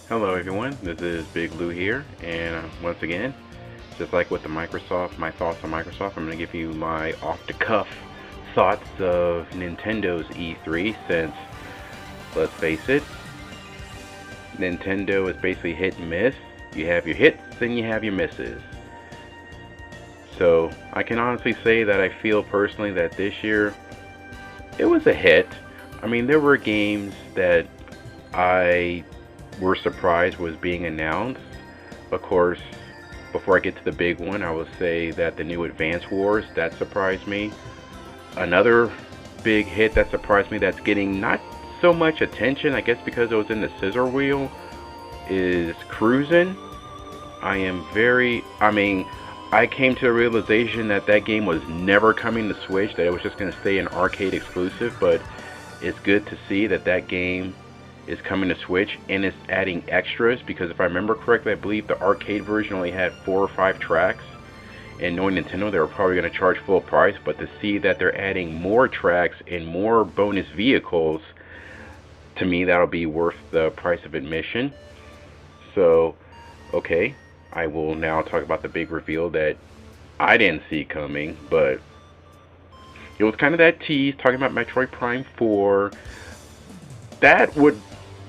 Hello everyone, this is bigglou here, and once again, just like with my thoughts on Microsoft, I'm going to give you my off-the-cuff thoughts of Nintendo's E3 since, let's face it, Nintendo is basically hit and miss. You have your hits and you have your misses. So I can honestly say that I feel personally that this year, it was a hit. I mean, there were games that I were surprised was being announced. Of course, before I get to the big one, I will say that the new Advance Wars, that surprised me. Another big hit that surprised me that's getting not so much attention, I guess because it was in the scissor wheel, is Cruisin'. I came to the realization that that game was never coming to Switch, that it was just going to stay an arcade exclusive, but it's good to see that that game is coming to Switch and it's adding extras, because if I remember correctly, I believe the arcade version only had 4 or 5 tracks, and knowing Nintendo, they were probably going to charge full price, but to see that they're adding more tracks and more bonus vehicles, to me that'll be worth the price of admission. So, okay, I will now talk about the big reveal that I didn't see coming, but it was kind of that tease talking about Metroid Prime 4. That would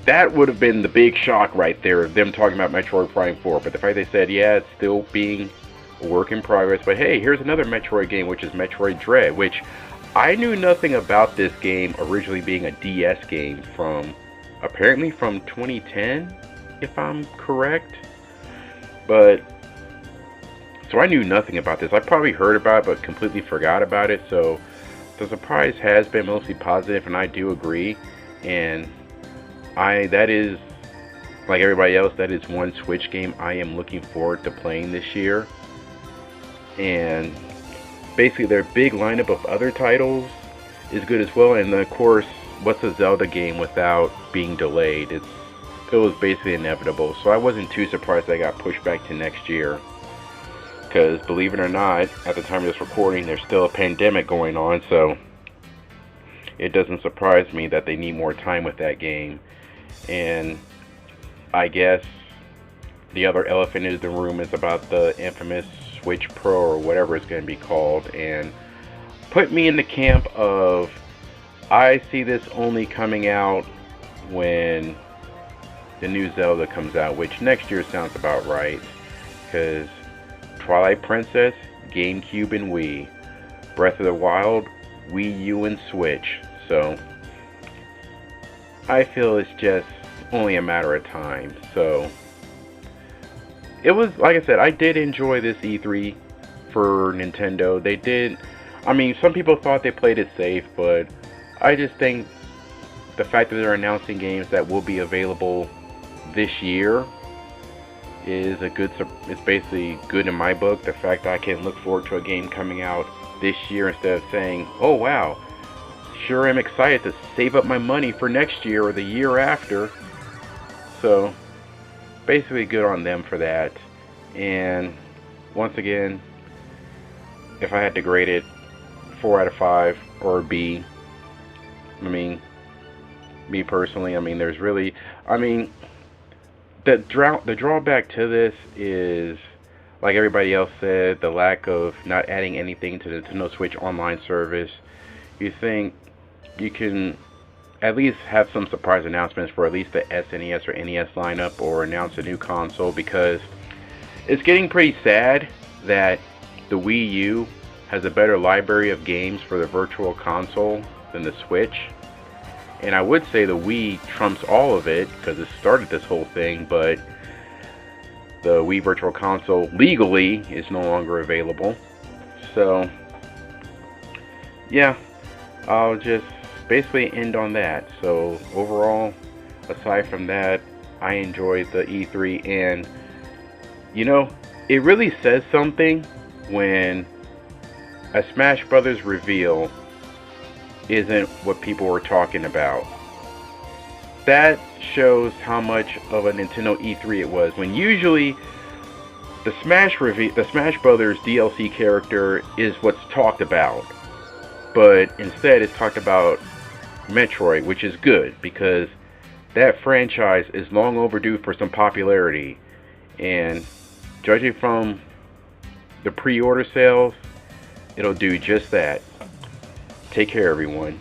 that would have been the big shock right there, them talking about Metroid Prime 4. But the fact they said, yeah, it's still being a work in progress, but hey, here's another Metroid game, which is Metroid Dread, which I knew nothing about this game originally being a DS game apparently from 2010, if I'm correct. But so I knew nothing about this. I probably heard about it, but completely forgot about it. So the surprise has been mostly positive, and I do agree. And that is, like everybody else, that is one Switch game I am looking forward to playing this year. And basically their big lineup of other titles is good as well. And of course, what's a Zelda game without being delayed? It was basically inevitable. So I wasn't too surprised I got pushed back to next year. Because believe it or not, at the time of this recording, there's still a pandemic going on. So it doesn't surprise me that they need more time with that game. And I guess the other elephant in the room is about the infamous Switch Pro, or whatever it's going to be called, and put me in the camp of, I see this only coming out when the new Zelda comes out, which next year sounds about right, because Twilight Princess, GameCube and Wii, Breath of the Wild, Wii U and Switch. So I feel it's just only a matter of time. So it was, like I said, I did enjoy this E3 for Nintendo. They did, I mean, some people thought they played it safe, but I just think the fact that they're announcing games that will be available this year is it's basically good in my book. The fact that I can look forward to a game coming out this year instead of saying, oh wow, sure am excited to save up my money for next year or the year after. So basically good on them for that. And once again, if I had to grade it 4 out of 5 or a B, I mean, me personally, I mean, there's really, I mean, the drawback to this is, like everybody else said, the lack of not adding anything to the Nintendo Switch online service. You think you can at least have some surprise announcements for at least the SNES or NES lineup, or announce a new console, because it's getting pretty sad that the Wii U has a better library of games for the Virtual Console than the Switch. And I would say the Wii trumps all of it because it started this whole thing, but the Wii Virtual Console legally is no longer available. So yeah, I'll just basically end on that. So overall, aside from that, I enjoyed the E3, and you know, it really says something when a Smash Brothers reveal isn't what people were talking about. That shows how much of a Nintendo E3 it was, when usually the Smash Brothers DLC character is what's talked about, but instead it's talked about Metroid, which is good because that franchise is long overdue for some popularity. And judging from the pre-order sales, it'll do just that. Take care, everyone.